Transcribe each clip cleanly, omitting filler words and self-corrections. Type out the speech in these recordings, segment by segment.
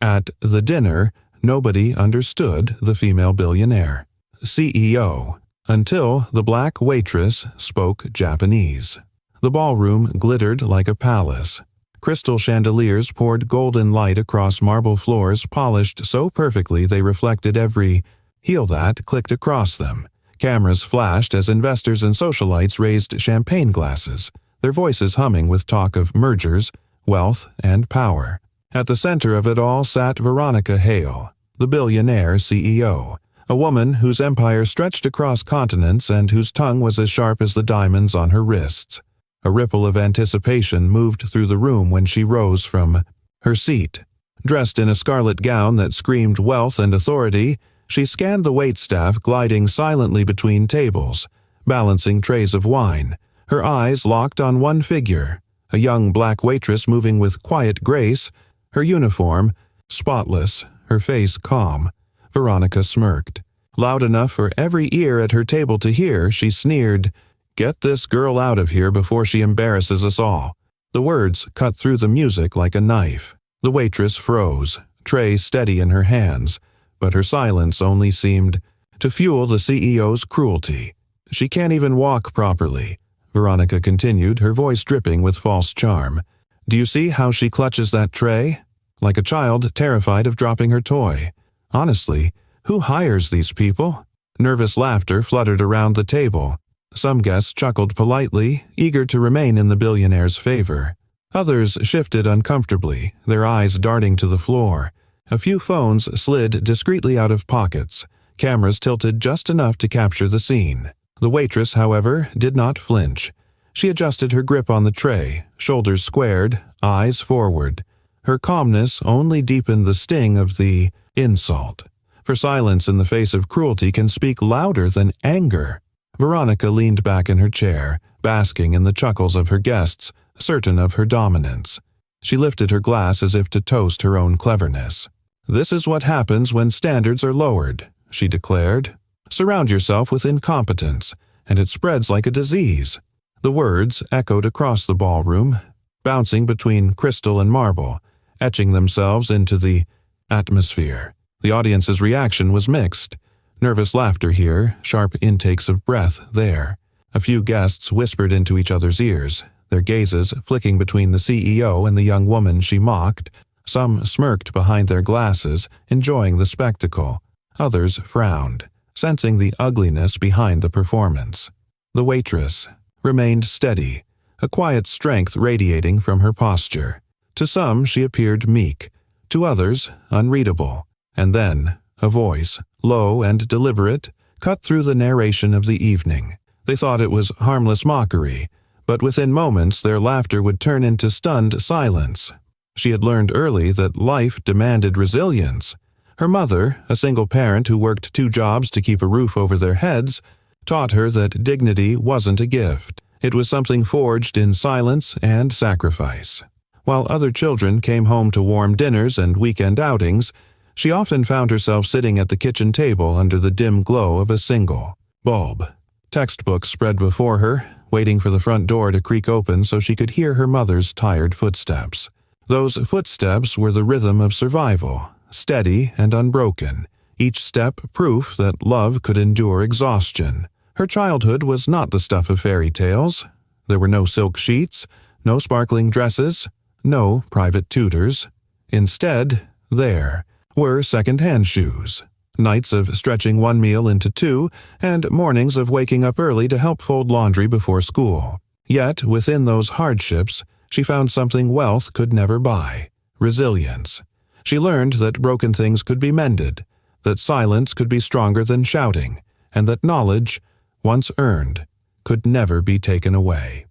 At the dinner, nobody understood the female billionaire, CEO, until the black waitress spoke Japanese. The ballroom glittered like a palace. Crystal chandeliers poured golden light across marble floors polished so perfectly they reflected every heel that clicked across them. Cameras flashed as investors and socialites raised champagne glasses, their voices humming with talk of mergers, wealth, and power. At the center of it all sat Veronica Hale, the billionaire CEO, a woman whose empire stretched across continents and whose tongue was as sharp as the diamonds on her wrists. A ripple of anticipation moved through the room when she rose from her seat. Dressed in a scarlet gown that screamed wealth and authority, she scanned the waitstaff gliding silently between tables, balancing trays of wine, her eyes locked on one figure, a young black waitress moving with quiet grace, her uniform spotless, her face calm. Veronica smirked. Loud enough for every ear at her table to hear, she sneered, "Get this girl out of here before she embarrasses us all." The words cut through the music like a knife. The waitress froze, tray steady in her hands, but her silence only seemed to fuel the CEO's cruelty. "She can't even walk properly," Veronica continued, her voice dripping with false charm. "Do you see how she clutches that tray? Like a child terrified of dropping her toy. Honestly, who hires these people?" Nervous laughter fluttered around the table. Some guests chuckled politely, eager to remain in the billionaire's favor. Others shifted uncomfortably, their eyes darting to the floor. A few phones slid discreetly out of pockets, cameras tilted just enough to capture the scene. The waitress, however, did not flinch. She adjusted her grip on the tray, shoulders squared, eyes forward. Her calmness only deepened the sting of the insult. For silence in the face of cruelty can speak louder than anger. Veronica leaned back in her chair, basking in the chuckles of her guests, certain of her dominance. She lifted her glass as if to toast her own cleverness. "This is what happens when standards are lowered," she declared. "Surround yourself with incompetence, and it spreads like a disease." The words echoed across the ballroom, bouncing between crystal and marble, etching themselves into the atmosphere. The audience's reaction was mixed. Nervous laughter here, sharp intakes of breath there. A few guests whispered into each other's ears, their gazes flicking between the CEO and the young woman she mocked. Some smirked behind their glasses, enjoying the spectacle. Others frowned, sensing the ugliness behind the performance. The waitress remained steady, a quiet strength radiating from her posture. To some she appeared meek, to others unreadable. And then a voice, low and deliberate, cut through the narration of the evening. They thought it was harmless mockery, but within moments their laughter would turn into stunned silence. She had learned early that life demanded resilience. Her mother, a single parent who worked 2 jobs to keep a roof over their heads, taught her that dignity wasn't a gift. It was something forged in silence and sacrifice. While other children came home to warm dinners and weekend outings, she often found herself sitting at the kitchen table under the dim glow of a single bulb. Textbooks spread before her, waiting for the front door to creak open so she could hear her mother's tired footsteps. Those footsteps were the rhythm of survival, steady and unbroken, each step proof that love could endure exhaustion. Her childhood was not the stuff of fairy tales. There were no silk sheets, no sparkling dresses, no private tutors. Instead, there were second-hand shoes, nights of stretching one meal into 2, and mornings of waking up early to help fold laundry before school. Yet, within those hardships, she found something wealth could never buy: resilience. She learned that broken things could be mended, that silence could be stronger than shouting, and that knowledge, once earned, could never be taken away.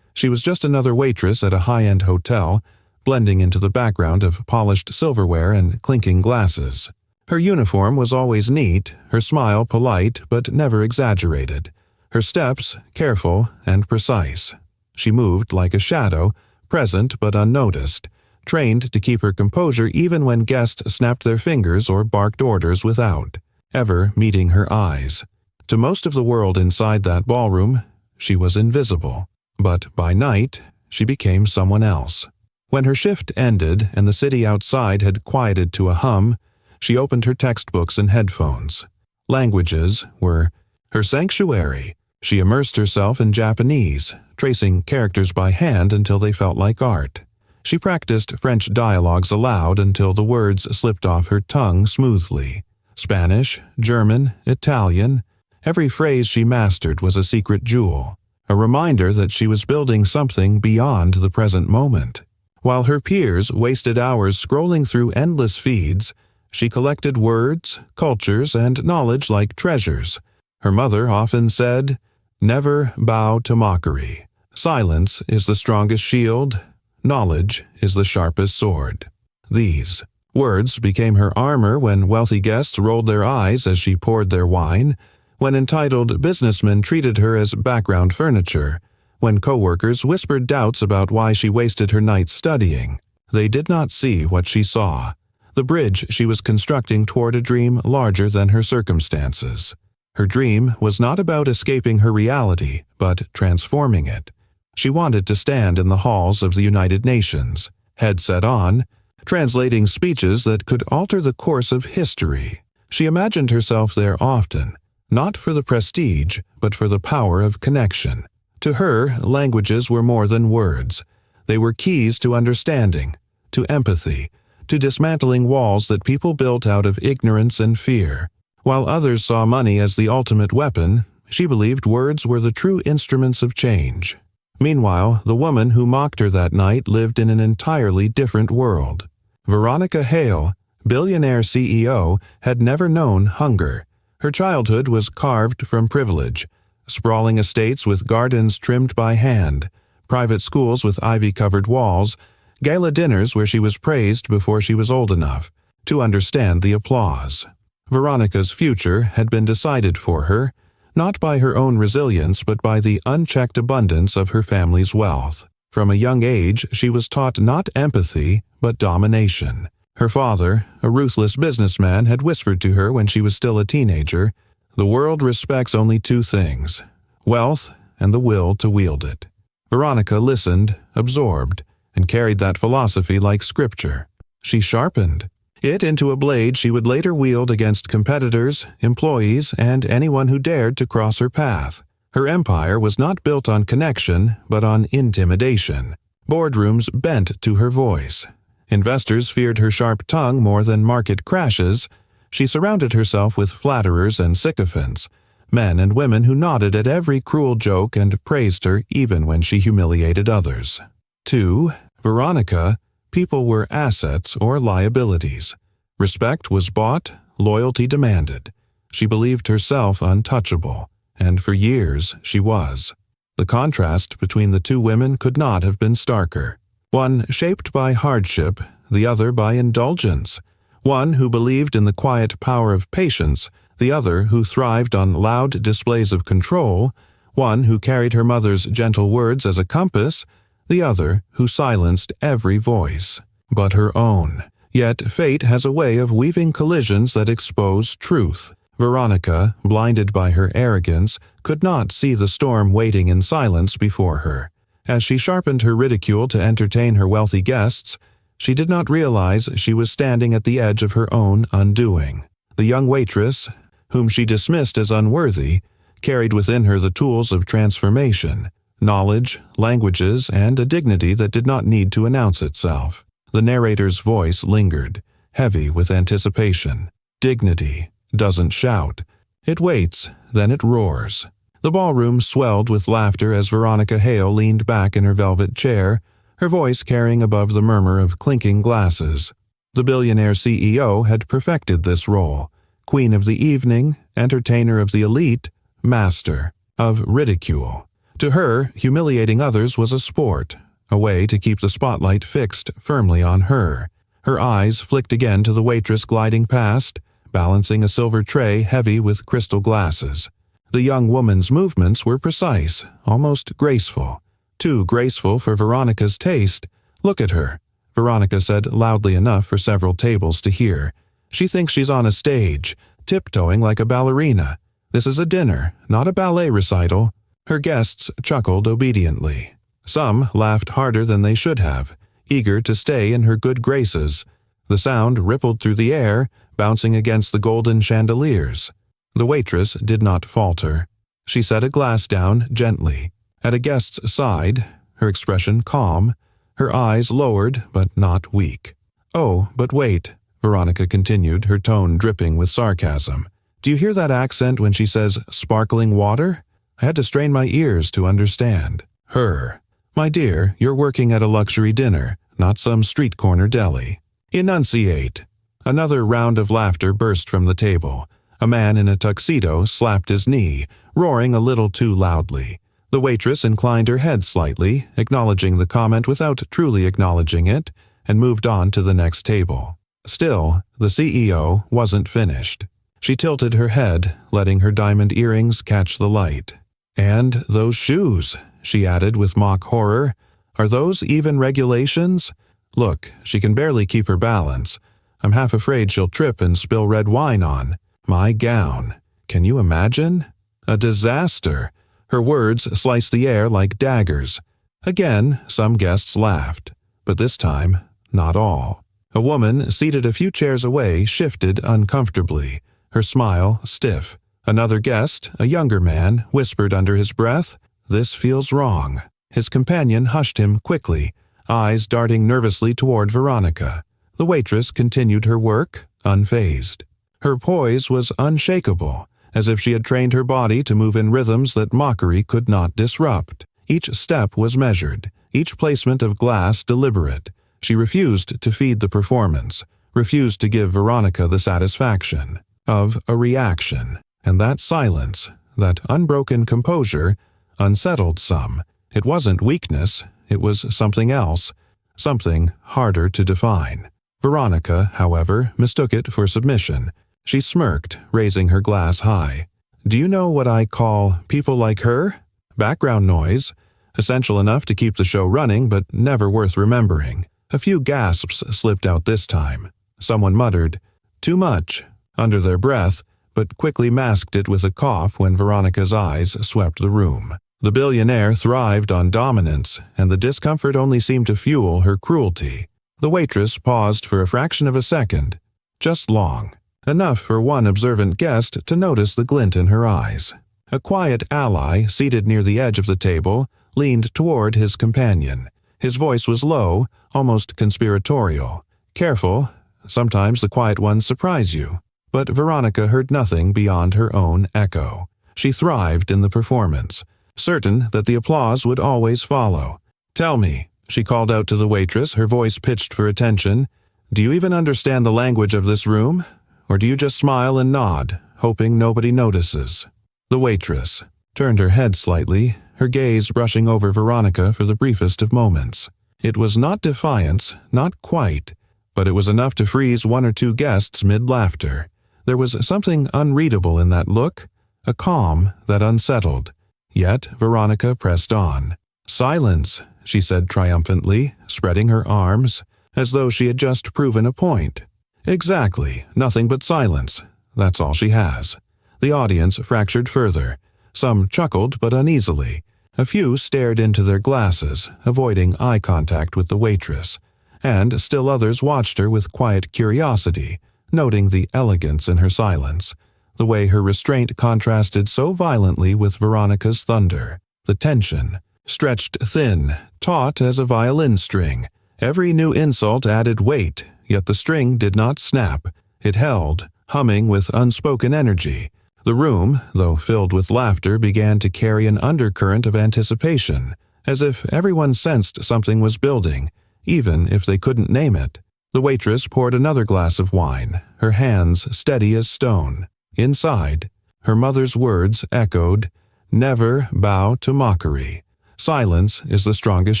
She was just another waitress at a high-end hotel, blending into the background of polished silverware and clinking glasses. Her uniform was always neat, her smile polite but never exaggerated, her steps careful and precise. She moved like a shadow, present but unnoticed, trained to keep her composure even when guests snapped their fingers or barked orders without ever meeting her eyes. To most of the world inside that ballroom, she was invisible. But by night, she became someone else. When her shift ended and the city outside had quieted to a hum, she opened her textbooks and headphones. Languages were her sanctuary. She immersed herself in Japanese, tracing characters by hand until they felt like art. She practiced French dialogues aloud until the words slipped off her tongue smoothly. Spanish, German, Italian, every phrase she mastered was a secret jewel, a reminder that she was building something beyond the present moment. While her peers wasted hours scrolling through endless feeds, she collected words, cultures, and knowledge like treasures. Her mother often said, "Never bow to mockery. Silence is the strongest shield. Knowledge is the sharpest sword." These words became her armor when wealthy guests rolled their eyes as she poured their wine, when entitled businessmen treated her as background furniture, when coworkers whispered doubts about why she wasted her nights studying. They did not see what she saw, the bridge she was constructing toward a dream larger than her circumstances. Her dream was not about escaping her reality, but transforming it. She wanted to stand in the halls of the United Nations, headset on, translating speeches that could alter the course of history. She imagined herself there often, not for the prestige, but for the power of connection. To her, languages were more than words. They were keys to understanding, to empathy, to dismantling walls that people built out of ignorance and fear. While others saw money as the ultimate weapon, she believed words were the true instruments of change. Meanwhile, the woman who mocked her that night lived in an entirely different world. Veronica Hale, Billionaire CEO, had never known hunger. Her childhood was carved from privilege. Sprawling estates with gardens trimmed by hand, private schools with ivy-covered walls, gala dinners where she was praised before she was old enough to understand the applause. Veronica's future had been decided for her, not by her own resilience but by the unchecked abundance of her family's wealth. From a young age, she was taught not empathy, but domination. Her father, a ruthless businessman, had whispered to her when she was still a teenager, "The world respects only two things, wealth and the will to wield it." Veronica listened, absorbed, and carried that philosophy like scripture. She sharpened it into a blade she would later wield against competitors, employees, and anyone who dared to cross her path. Her empire was not built on connection, but on intimidation. Boardrooms bent to her voice. Investors feared her sharp tongue more than market crashes. She surrounded herself with flatterers and sycophants, men and women who nodded at every cruel joke and praised her even when she humiliated others. To Veronica, people were assets or liabilities. Respect was bought, loyalty demanded. She believed herself untouchable, and for years she was. The contrast between the two women could not have been starker. One shaped by hardship, the other by indulgence. One who believed in the quiet power of patience, the other who thrived on loud displays of control. One who carried her mother's gentle words as a compass, the other who silenced every voice but her own. Yet fate has a way of weaving collisions that expose truth. Veronica, blinded by her arrogance, could not see the storm waiting in silence before her. As she sharpened her ridicule to entertain her wealthy guests, she did not realize she was standing at the edge of her own undoing. The young waitress, whom she dismissed as unworthy, carried within her the tools of transformation, knowledge, languages, and a dignity that did not need to announce itself. The narrator's voice lingered, heavy with anticipation. Dignity doesn't shout. It waits, then it roars. The ballroom swelled with laughter as Veronica Hale leaned back in her velvet chair, her voice carrying above the murmur of clinking glasses. The billionaire CEO had perfected this role: queen of the evening, entertainer of the elite, master of ridicule. To her, humiliating others was a sport, a way to keep the spotlight fixed firmly on her. Her eyes flicked again to the waitress gliding past, balancing a silver tray heavy with crystal glasses. The young woman's movements were precise, almost graceful. Too graceful for Veronica's taste. "Look at her," Veronica said loudly enough for several tables to hear. "She thinks she's on a stage, tiptoeing like a ballerina. This is a dinner, not a ballet recital." Her guests chuckled obediently. Some laughed harder than they should have, eager to stay in her good graces. The sound rippled through the air, bouncing against the golden chandeliers. The waitress did not falter. She set a glass down gently. At a guest's side, her expression calm, her eyes lowered but not weak. "Oh, but wait," Veronica continued, her tone dripping with sarcasm. "Do you hear that accent when she says sparkling water? I had to strain my ears to understand. Her. My dear, you're working at a luxury dinner, not some street corner deli. Enunciate." Another round of laughter burst from the table. A man in a tuxedo slapped his knee, roaring a little too loudly. The waitress inclined her head slightly, acknowledging the comment without truly acknowledging it, and moved on to the next table. Still, the CEO wasn't finished. She tilted her head, letting her diamond earrings catch the light. "And those shoes," she added with mock horror. "Are those even regulations? Look, she can barely keep her balance. I'm half afraid she'll trip and spill red wine on. My gown. Can you imagine? A disaster." Her words sliced the air like daggers. Again, some guests laughed, but this time, not all. A woman seated a few chairs away shifted uncomfortably, her smile stiff. Another guest, a younger man, whispered under his breath, "This feels wrong." His companion hushed him quickly, eyes darting nervously toward Veronica. The waitress continued her work, unfazed. Her poise was unshakable, as if she had trained her body to move in rhythms that mockery could not disrupt. Each step was measured, each placement of glass deliberate. She refused to feed the performance, refused to give Veronica the satisfaction of a reaction. And that silence, that unbroken composure, unsettled some. It wasn't weakness, it was something else, something harder to define. Veronica, however, mistook it for submission. She smirked, raising her glass high. "Do you know what I call people like her? Background noise, essential enough to keep the show running but never worth remembering." A few gasps slipped out this time. Someone muttered, "Too much," under their breath, but quickly masked it with a cough when Veronica's eyes swept the room. The billionaire thrived on dominance, and the discomfort only seemed to fuel her cruelty. The waitress paused for a fraction of a second, just long. Enough for one observant guest to notice the glint in her eyes. A quiet ally, seated near the edge of the table, leaned toward his companion. His voice was low, almost conspiratorial. "Careful, sometimes the quiet ones surprise you." But Veronica heard nothing beyond her own echo. She thrived in the performance, certain that the applause would always follow. "Tell me," she called out to the waitress, her voice pitched for attention, "do you even understand the language of this room? Or do you just smile and nod, hoping nobody notices?" The waitress turned her head slightly, her gaze brushing over Veronica for the briefest of moments. It was not defiance, not quite, but it was enough to freeze one or two guests mid-laughter. There was something unreadable in that look, a calm that unsettled. Yet Veronica pressed on. "Silence," she said triumphantly, spreading her arms, as though she had just proven a point. "Exactly, nothing but silence. That's all she has." The audience fractured further. Some chuckled but uneasily. A few stared into their glasses, avoiding eye contact with the waitress, and still others watched her with quiet curiosity, noting the elegance in her silence, the way her restraint contrasted so violently with Veronica's thunder. The tension, stretched thin, taut as a violin string. Every new insult added weight, yet the string did not snap. It held, humming with unspoken energy. The room, though filled with laughter, began to carry an undercurrent of anticipation, as if everyone sensed something was building, even if they couldn't name it. The waitress poured another glass of wine, her hands steady as stone. Inside, her mother's words echoed, "Never bow to mockery. Silence is the strongest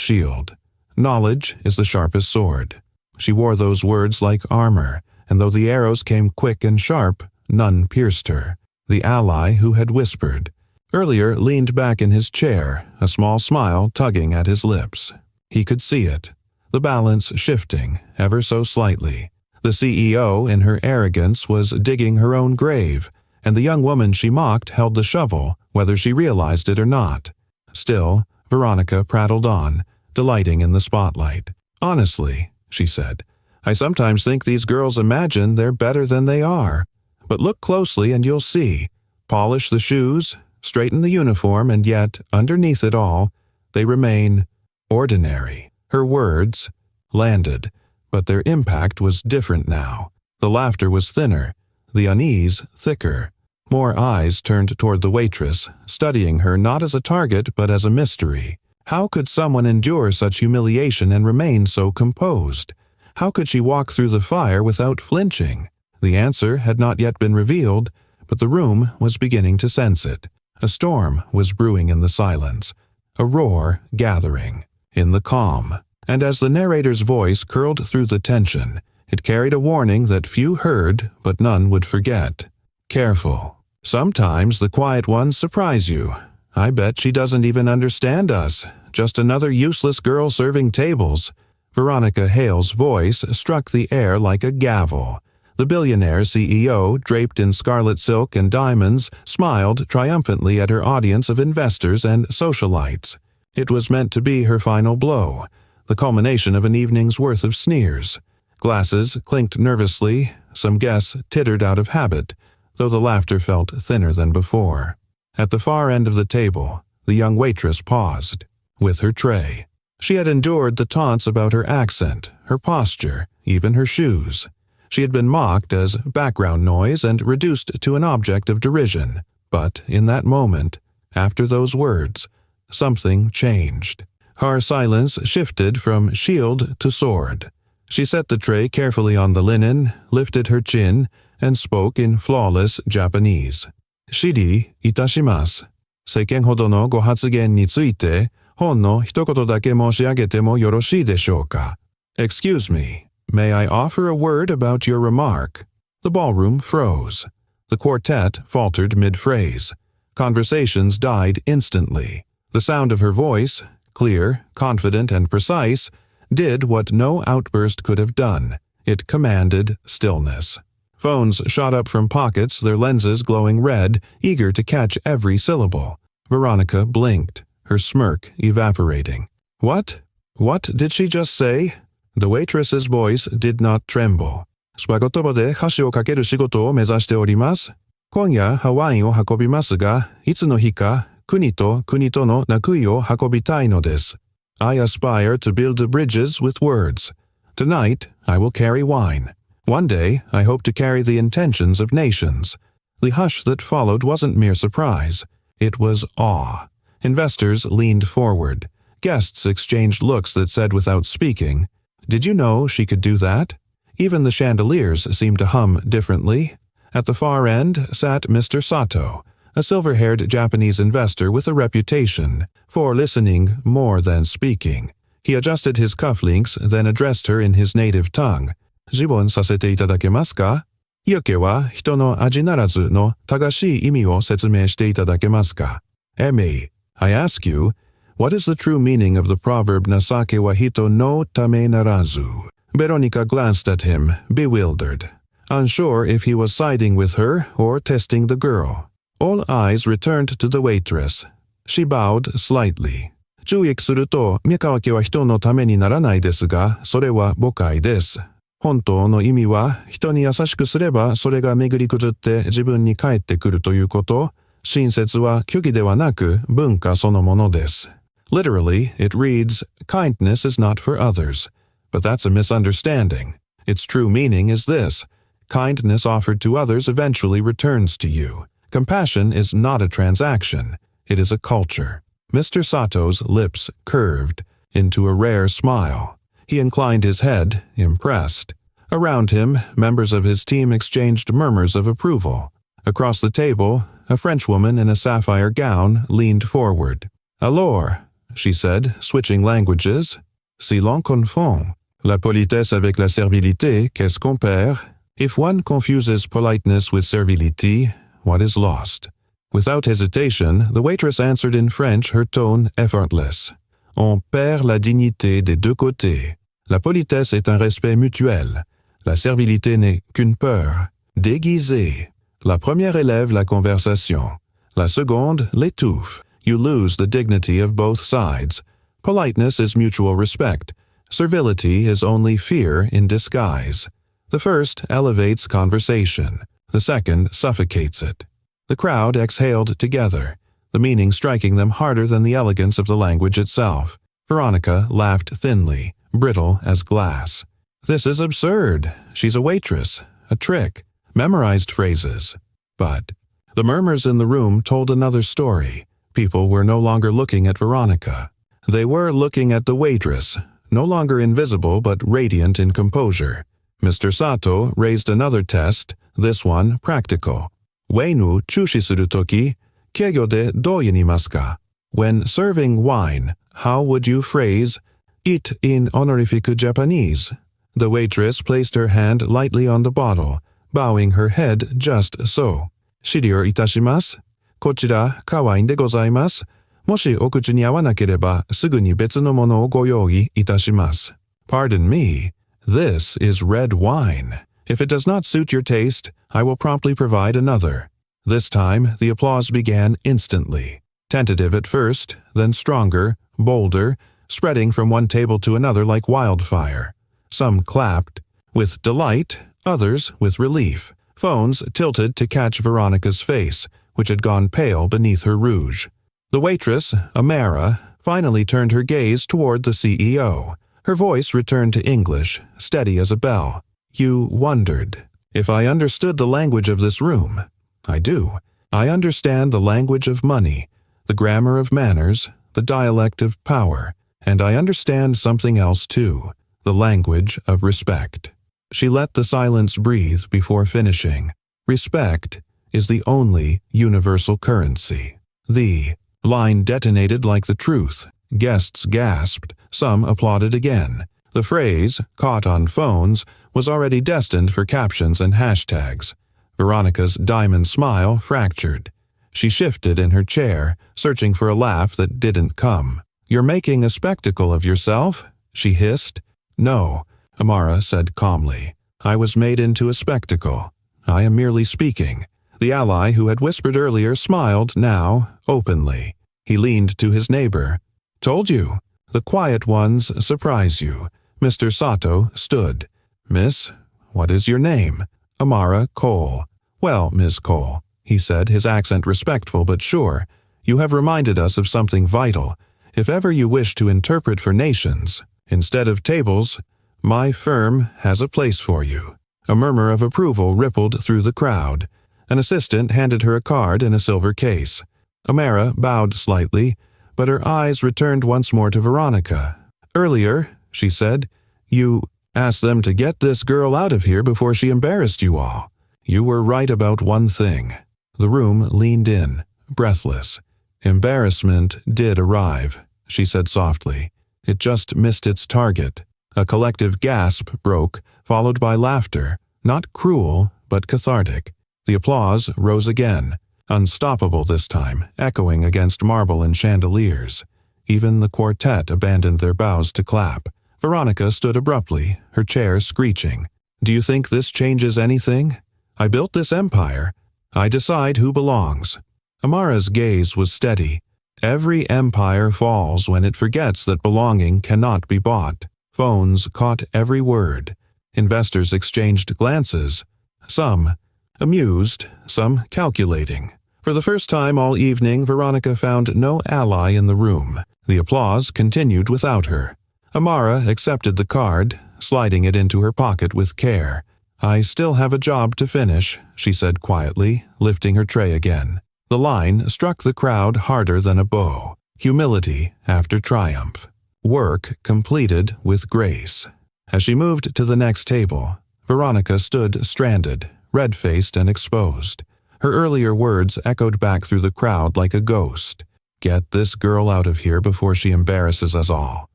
shield. Knowledge is the sharpest sword." She wore those words like armor, and though the arrows came quick and sharp, none pierced her. The ally who had whispered earlier leaned back in his chair, a small smile tugging at his lips. He could see it, the balance shifting ever so slightly. The CEO, in her arrogance, was digging her own grave, and the young woman she mocked held the shovel, whether she realized it or not. Still, Veronica prattled on, delighting in the spotlight. "Honestly," she said, "I sometimes think these girls imagine they're better than they are. But look closely and you'll see. Polish the shoes, straighten the uniform, and yet, underneath it all, they remain ordinary." Her words landed, but their impact was different now. The laughter was thinner, the unease thicker. More eyes turned toward the waitress, studying her not as a target but as a mystery. How could someone endure such humiliation and remain so composed? How could she walk through the fire without flinching? The answer had not yet been revealed, but the room was beginning to sense it. A storm was brewing in the silence, a roar gathering in the calm. And as the narrator's voice curled through the tension, it carried a warning that few heard but none would forget. Careful. Sometimes the quiet ones surprise you. I bet she doesn't even understand us. Just another useless girl serving tables. Veronica Hale's voice struck the air like a gavel. The Billionaire CEO, draped in scarlet silk and diamonds, smiled triumphantly at her audience of investors and socialites. It was meant to be her final blow, the culmination of an evening's worth of sneers. Glasses clinked nervously, some guests tittered out of habit, though the laughter felt thinner than before. At the far end of the table, the young waitress paused, with her tray. She had endured the taunts about her accent, her posture, even her shoes. She had been mocked as background noise and reduced to an object of derision. But in that moment, after those words, something changed. Her silence shifted from shield to sword. She set the tray carefully on the linen, lifted her chin, and spoke in flawless Japanese. "Shiri itashimasu. 世間ほどのご発言について、ほんの一言だけ申し上げてもよろしいでしょうか?" "Excuse me, may I offer a word about your remark?" The ballroom froze. The quartet faltered mid-phrase. Conversations died instantly. The sound of her voice, clear, confident, and precise, did what no outburst could have done. It commanded stillness. Phones shot up from pockets, their lenses glowing red, eager to catch every syllable. Veronica blinked, her smirk evaporating. What? What did she just say? The waitress's voice did not tremble. スパ言葉で箸をかける仕事を目指しております。今夜ハワインを運びますが、いつの日か国と国との仲を運びたいのです。I aspire to build bridges with words. Tonight, I will carry wine. One day, I hope to carry the intentions of nations. The hush that followed wasn't mere surprise. It was awe. Investors leaned forward. Guests exchanged looks that said without speaking, "Did you know she could do that?" Even the chandeliers seemed to hum differently. At the far end sat Mr. Sato, a silver-haired Japanese investor with a reputation for listening more than speaking. He adjusted his cufflinks, then addressed her in his native tongue. 自問させていただけますか? 意気は人の味ならずの正しい意味を説明していただけますか? Emi, I ask you, what is the true meaning of the proverb Nasake wa hito no tame narazu? Veronica glanced at him, bewildered, unsure if he was siding with her or testing the girl. All eyes returned to the waitress. She bowed slightly. 注意すると、三河家は人のためにならないですが、それは誤解です。本当の意味は、人に優しくすれば、それが巡り崩って自分に返ってくるということ。親切は虚偽ではなく、文化そのものです。Literally, it reads, kindness is not for others. But that's a misunderstanding. Its true meaning is this. Kindness offered to others eventually returns to you. Compassion is not a transaction. It is a culture. Mr. Sato's lips curved into a rare smile. He inclined his head, impressed. Around him, members of his team exchanged murmurs of approval. Across the table, a Frenchwoman in a sapphire gown leaned forward. Alors, she said, switching languages. Si l'on confond la politesse avec la servilité, qu'est-ce qu'on perd? If one confuses politeness with servility, what is lost? Without hesitation, the waitress answered in French, her tone effortless. On perd la dignité des deux côtés. La politesse est un respect mutuel. La servilité n'est qu'une peur déguisée. La première élève la conversation. La seconde l'étouffe. You lose the dignity of both sides. Politeness is mutual respect. Servility is only fear in disguise. The first elevates conversation. The second suffocates it. The crowd exhaled together, the meaning striking them harder than the elegance of the language itself. Veronica laughed thinly, brittle as glass. This is absurd. She's a waitress, a trick, memorized phrases. But the murmurs in the room told another story. People were no longer looking at Veronica. They were looking at the waitress, no longer invisible but radiant in composure. Mr. Sato raised another test, this one practical. Weinu chushi suru toki, keigyo de dou yenimasu ka? When serving wine, how would you phrase it in honorific Japanese? The waitress placed her hand lightly on the bottle, bowing her head just so. Shiryou itashimasu. Kochira kawaii de gozaimasu. Moshi o kuchi ni awanakereba, sugu ni betsu no mono o go youi itashimasu. Pardon me, this is red wine. If it does not suit your taste, I will promptly provide another. This time, the applause began instantly. Tentative at first, then stronger, bolder, spreading from one table to another like wildfire. Some clapped, with delight, others with relief. Phones tilted to catch Veronica's face, which had gone pale beneath her rouge. The waitress, Amara, finally turned her gaze toward the CEO. Her voice returned to English, steady as a bell. You wondered if I understood the language of this room. I do. I understand the language of money, the grammar of manners, the dialect of power, and I understand something else too, the language of respect. She let the silence breathe before finishing. Respect is the only universal currency. The line detonated like the truth. Guests gasped. Some applauded again. The phrase, caught on phones, was already destined for captions and hashtags. Veronica's diamond smile fractured. She shifted in her chair, searching for a laugh that didn't come. You're making a spectacle of yourself? She hissed. No, Amara said calmly. I was made into a spectacle. I am merely speaking. The ally who had whispered earlier smiled now, openly. He leaned to his neighbor. Told you. The quiet ones surprise you. Mr. Sato stood. Miss, what is your name? Amara Cole. Well, Miss Cole, he said, his accent respectful but sure, you have reminded us of something vital. If ever you wish to interpret for nations, instead of tables, my firm has a place for you. A murmur of approval rippled through the crowd. An assistant handed her a card in a silver case. Amara bowed slightly, but her eyes returned once more to Veronica. Earlier, she said, you asked them to get this girl out of here before she embarrassed you all. You were right about one thing. The room leaned in, breathless. Embarrassment did arrive, she said softly. It just missed its target. A collective gasp broke, followed by laughter, not cruel, but cathartic. The applause rose again, unstoppable this time, echoing against marble and chandeliers. Even the quartet abandoned their bows to clap. Veronica stood abruptly, her chair screeching. Do you think this changes anything? I built this empire. I decide who belongs. Amara's gaze was steady. Every empire falls when it forgets that belonging cannot be bought. Phones caught every word. Investors exchanged glances. Some amused, some calculating. For the first time all evening, Veronica found no ally in the room. The applause continued without her. Amara accepted the card, sliding it into her pocket with care. I still have a job to finish, she said quietly, lifting her tray again. The line struck the crowd harder than a bow. Humility after triumph. Work completed with grace. As she moved to the next table, Veronica stood stranded, red-faced and exposed. Her earlier words echoed back through the crowd like a ghost. Get this girl out of here before she embarrasses us all.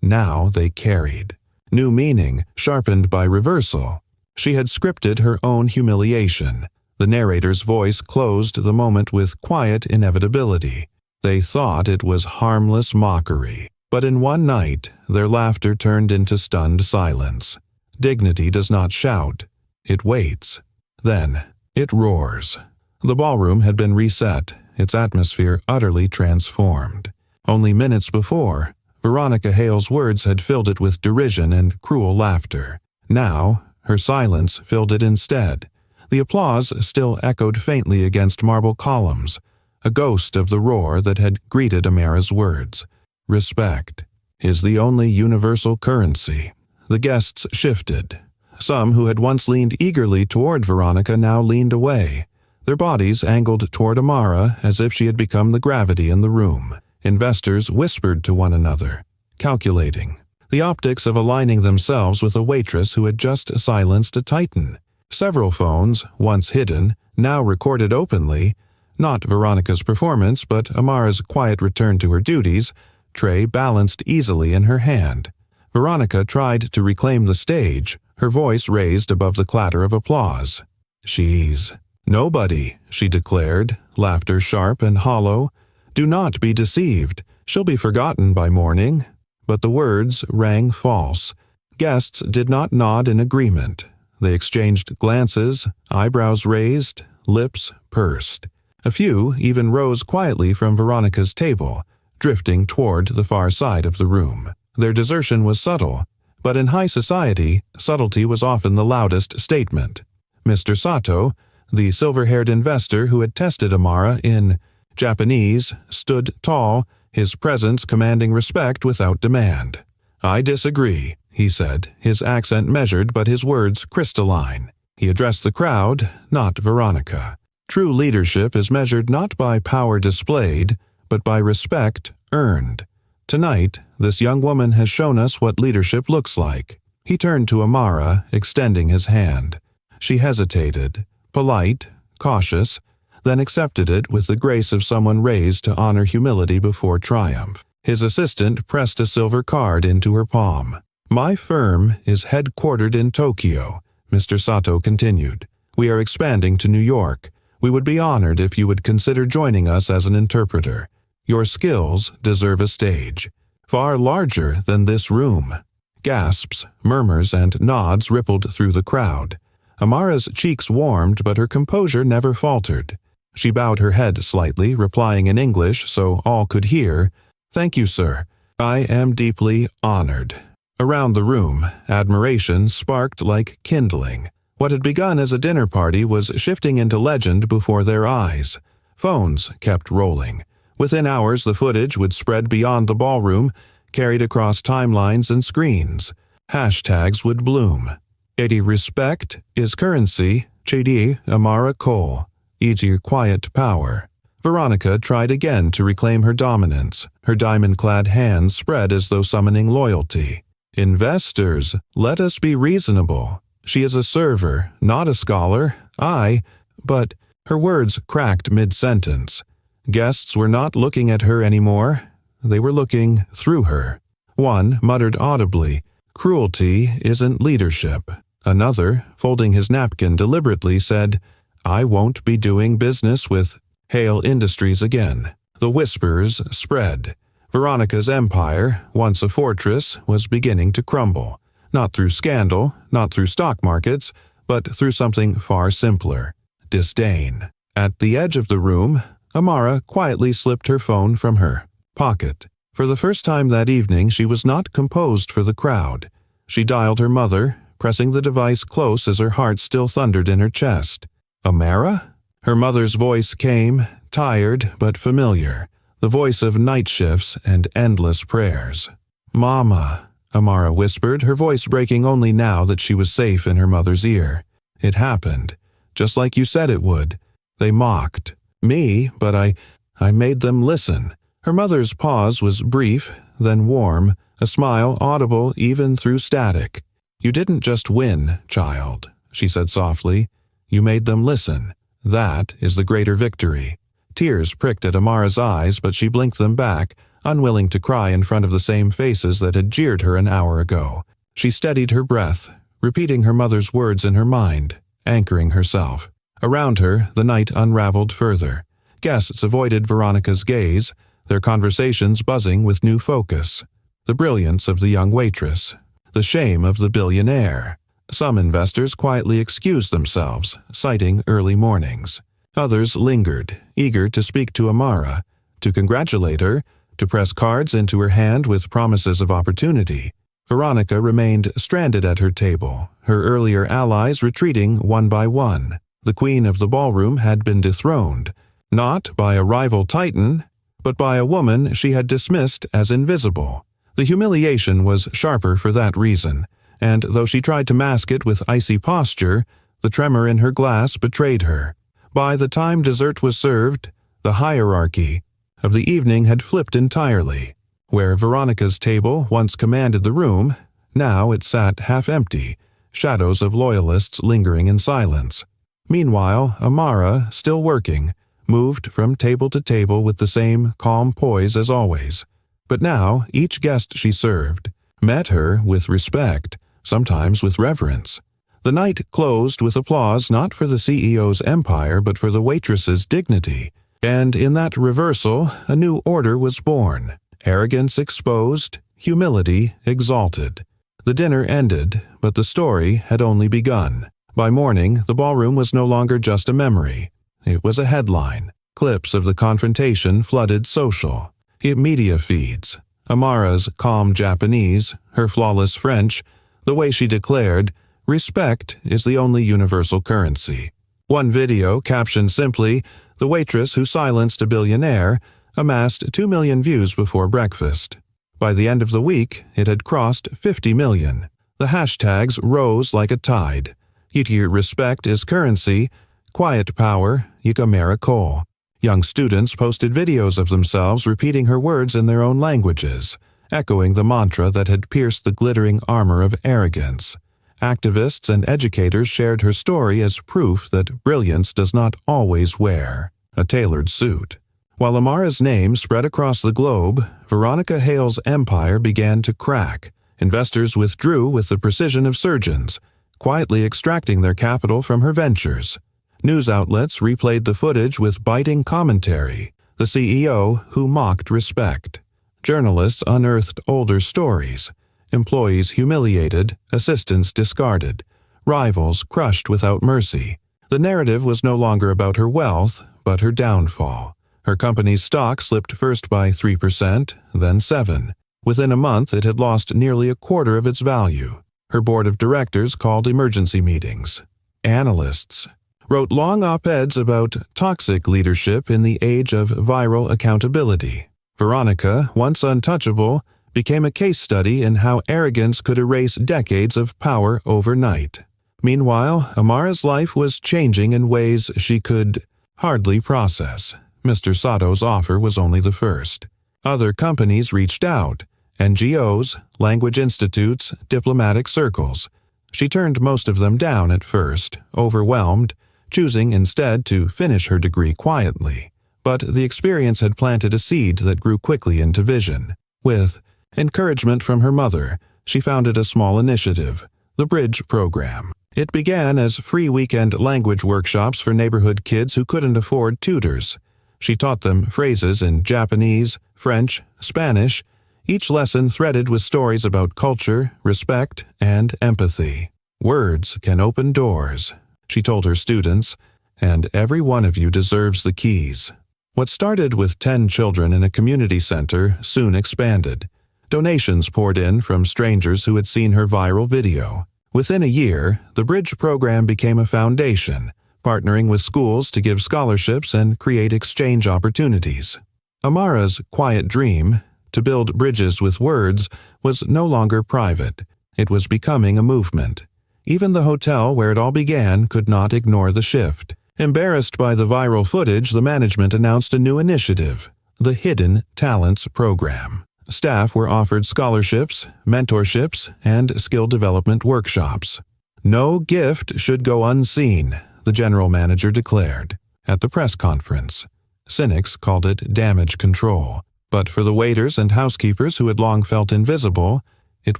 Now they carried. New meaning, sharpened by reversal. She had scripted her own humiliation. The narrator's voice closed the moment with quiet inevitability. They thought it was harmless mockery. But in one night, their laughter turned into stunned silence. Dignity does not shout. It waits. Then, it roars. The ballroom had been reset, its atmosphere utterly transformed. Only minutes before, Veronica Hale's words had filled it with derision and cruel laughter. Now, her silence filled it instead. The applause still echoed faintly against marble columns, a ghost of the roar that had greeted Amara's words. Respect is the only universal currency. The guests shifted. Some who had once leaned eagerly toward Veronica now leaned away, their bodies angled toward Amara as if she had become the gravity in the room. Investors whispered to one another, calculating, the optics of aligning themselves with a waitress who had just silenced a titan. Several phones, once hidden, now recorded openly, not Veronica's performance but Amara's quiet return to her duties, tray balanced easily in her hand. Veronica tried to reclaim the stage, her voice raised above the clatter of applause. "She's nobody," she declared, laughter sharp and hollow. "Do not be deceived. She'll be forgotten by morning." But the words rang false. Guests did not nod in agreement. They exchanged glances, eyebrows raised, lips pursed. A few even rose quietly from Veronica's table, drifting toward the far side of the room. Their desertion was subtle, but in high society, subtlety was often the loudest statement. Mr. Sato, the silver-haired investor who had tested Amara in Japanese, stood tall, his presence commanding respect without demand. "I disagree," he said, his accent measured but his words crystalline. He addressed the crowd, not Veronica. True leadership is measured not by power displayed, but by respect earned. Tonight, this young woman has shown us what leadership looks like. He turned to Amara, extending his hand. She hesitated, polite, cautious, then accepted it with the grace of someone raised to honor humility before triumph. His assistant pressed a silver card into her palm. "My firm is headquartered in Tokyo," Mr. Sato continued. "We are expanding to New York. We would be honored if you would consider joining us as an interpreter. Your skills deserve a stage, far larger than this room." Gasps, murmurs, and nods rippled through the crowd. Amara's cheeks warmed, but her composure never faltered. She bowed her head slightly, replying in English so all could hear, "Thank you, sir. I am deeply honored." Around the room, admiration sparked like kindling. What had begun as a dinner party was shifting into legend before their eyes. Phones kept rolling. Within hours, the footage would spread beyond the ballroom, carried across timelines and screens. Hashtags would bloom. "Edi respect is currency, Chedi Amara Cole, e.g. quiet power." Veronica tried again to reclaim her dominance, her diamond-clad hands spread as though summoning loyalty. "Investors, let us be reasonable. She is a server, not a scholar. But her words cracked mid-sentence. Guests were not looking at her anymore. They were looking through her. One muttered audibly, "Cruelty isn't leadership." Another, folding his napkin deliberately, said, "I won't be doing business with Hale Industries again." The whispers spread. Veronica's empire, once a fortress, was beginning to crumble. Not through scandal, not through stock markets, but through something far simpler: disdain. At the edge of the room, Amara quietly slipped her phone from her pocket. For the first time that evening, she was not composed for the crowd. She dialed her mother, pressing the device close as her heart still thundered in her chest. "Amara?" Her mother's voice came, tired but familiar, the voice of night shifts and endless prayers. "Mama," Amara whispered, her voice breaking only now that she was safe in her mother's ear. "It happened, just like you said it would. They mocked me, but I made them listen." Her mother's pause was brief, then warm, a smile audible even through static. "You didn't just win, child," she said softly. "You made them listen. That is the greater victory." Tears pricked at Amara's eyes, but she blinked them back, unwilling to cry in front of the same faces that had jeered her an hour ago. She steadied her breath, repeating her mother's words in her mind, anchoring herself. Around her, the night unraveled further. Guests avoided Veronica's gaze, their conversations buzzing with new focus. The brilliance of the young waitress, the shame of the billionaire. Some investors quietly excused themselves, citing early mornings. Others lingered, eager to speak to Amara, to congratulate her, to press cards into her hand with promises of opportunity. Veronica remained stranded at her table, her earlier allies retreating one by one. The queen of the ballroom had been dethroned, not by a rival titan, but by a woman she had dismissed as invisible. The humiliation was sharper for that reason, and though she tried to mask it with icy posture, the tremor in her glass betrayed her. By the time dessert was served, the hierarchy of the evening had flipped entirely. Where Veronica's table once commanded the room, now it sat half-empty, shadows of loyalists lingering in silence. Meanwhile, Amara, still working, moved from table to table with the same calm poise as always. But now, each guest she served met her with respect, sometimes with reverence. The night closed with applause not for the CEO's empire but for the waitress's dignity, and in that reversal a new order was born. Arrogance exposed, humility exalted. The dinner ended, but the story had only begun. By morning, the ballroom was no longer just a memory. It was a headline. Clips of the confrontation flooded social media feeds. Amara's calm Japanese, her flawless French, the way she declared, "Respect is the only universal currency." One video, captioned simply, "The waitress who silenced a billionaire," amassed 2 million views before breakfast. By the end of the week, it had crossed 50 million. The hashtags rose like a tide. Yiti respect is currency, quiet power, yikamera ko. Young students posted videos of themselves repeating her words in their own languages, echoing the mantra that had pierced the glittering armor of arrogance. Activists and educators shared her story as proof that brilliance does not always wear a tailored suit. While Amara's name spread across the globe, Veronica Hale's empire began to crack. Investors withdrew with the precision of surgeons, quietly extracting their capital from her ventures. News outlets replayed the footage with biting commentary, the CEO who mocked respect. Journalists unearthed older stories, employees humiliated, assistants discarded, rivals crushed without mercy. The narrative was no longer about her wealth, but her downfall. Her company's stock slipped first by 3%, then 7%. Within a month, it had lost nearly a quarter of its value. Her board of directors called emergency meetings. Analysts wrote long op-eds about toxic leadership in the age of viral accountability. Veronica, once untouchable, became a case study in how arrogance could erase decades of power overnight. Meanwhile, Amara's life was changing in ways she could hardly process. Mr. Sato's offer was only the first. Other companies reached out, NGOs, language institutes, diplomatic circles. She turned most of them down at first, overwhelmed, choosing instead to finish her degree quietly. But the experience had planted a seed that grew quickly into vision. With encouragement from her mother, she founded a small initiative, the Bridge Program. It began as free weekend language workshops for neighborhood kids who couldn't afford tutors. She taught them phrases in Japanese, French, Spanish, each lesson threaded with stories about culture, respect, and empathy. "Words can open doors," she told her students, "and every one of you deserves the keys." What started with 10 children in a community center soon expanded. Donations poured in from strangers who had seen her viral video. Within a year, the Bridge Program became a foundation, partnering with schools to give scholarships and create exchange opportunities. Amara's quiet dream, to build bridges with words, was no longer private. It was becoming a movement. Even the hotel where it all began could not ignore the shift. Embarrassed by the viral footage, the management announced a new initiative, the Hidden Talents Program. Staff were offered scholarships, mentorships, and skill development workshops. "No gift should go unseen," the general manager declared at the press conference. Cynics called it damage control, but for the waiters and housekeepers who had long felt invisible, it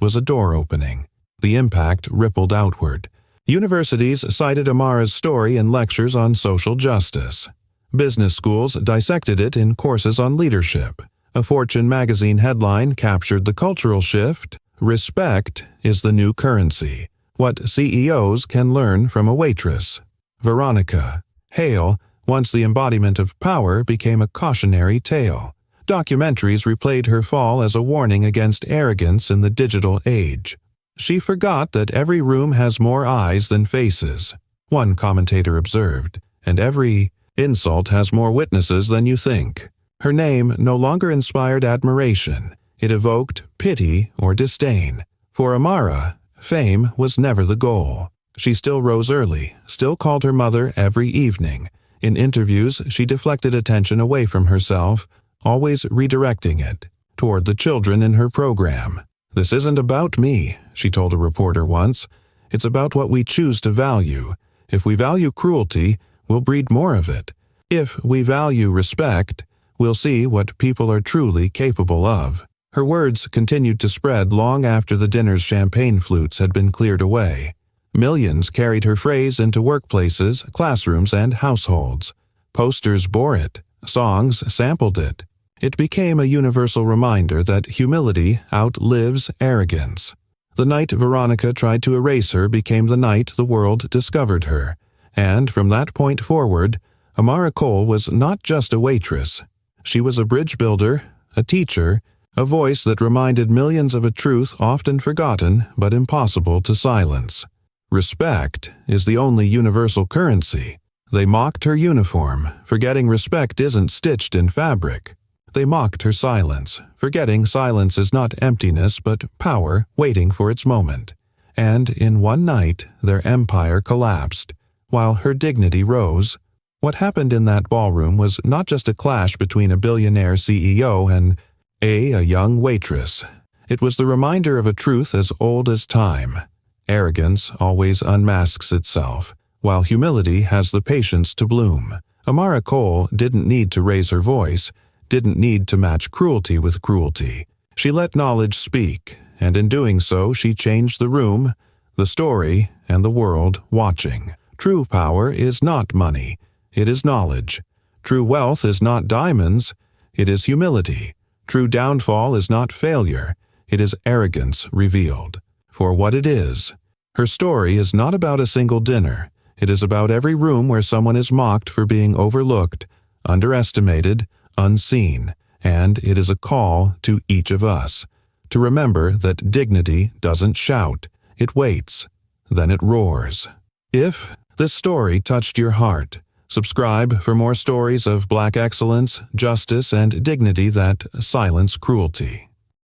was a door opening. The impact rippled outward. Universities cited Amara's story in lectures on social justice. Business schools dissected it in courses on leadership. A Fortune magazine headline captured the cultural shift, "Respect is the new currency. What CEOs can learn from a waitress." Veronica Hale, once the embodiment of power, became a cautionary tale. Documentaries replayed her fall as a warning against arrogance in the digital age. She forgot that every room has more eyes than faces, one commentator observed, and every insult has more witnesses than you think. Her name no longer inspired admiration. It evoked pity or disdain. For Amara, fame was never the goal. She still rose early, still called her mother every evening. In interviews, she deflected attention away from herself, always redirecting it toward the children in her program. "This isn't about me," she told a reporter once. "It's about what we choose to value. If we value cruelty, we'll breed more of it. If we value respect, we'll see what people are truly capable of." Her words continued to spread long after the dinner's champagne flutes had been cleared away. Millions carried her phrase into workplaces, classrooms, and households. Posters bore it. Songs sampled it. It became a universal reminder that humility outlives arrogance. The night Veronica tried to erase her became the night the world discovered her. And from that point forward, Amara Cole was not just a waitress. She was a bridge builder, a teacher, a voice that reminded millions of a truth often forgotten but impossible to silence. Respect is the only universal currency. They mocked her uniform, forgetting respect isn't stitched in fabric. They mocked her silence, forgetting silence is not emptiness but power waiting for its moment. And in one night, their empire collapsed, while her dignity rose. What happened in that ballroom was not just a clash between a billionaire CEO and a young waitress. It was the reminder of a truth as old as time. Arrogance always unmasks itself, while humility has the patience to bloom. Amara Cole didn't need to raise her voice, didn't need to match cruelty with cruelty. She let knowledge speak, and in doing so she changed the room, the story, and the world watching. True power is not money, it is knowledge. True wealth is not diamonds, it is humility. True downfall is not failure, it is arrogance revealed. For what it is. Her story is not about a single dinner. It is about every room where someone is mocked for being overlooked, underestimated, unseen, and it is a call to each of us to remember that dignity doesn't shout, it waits, then it roars. If this story touched your heart, subscribe for more stories of Black excellence, justice, and dignity that silence cruelty.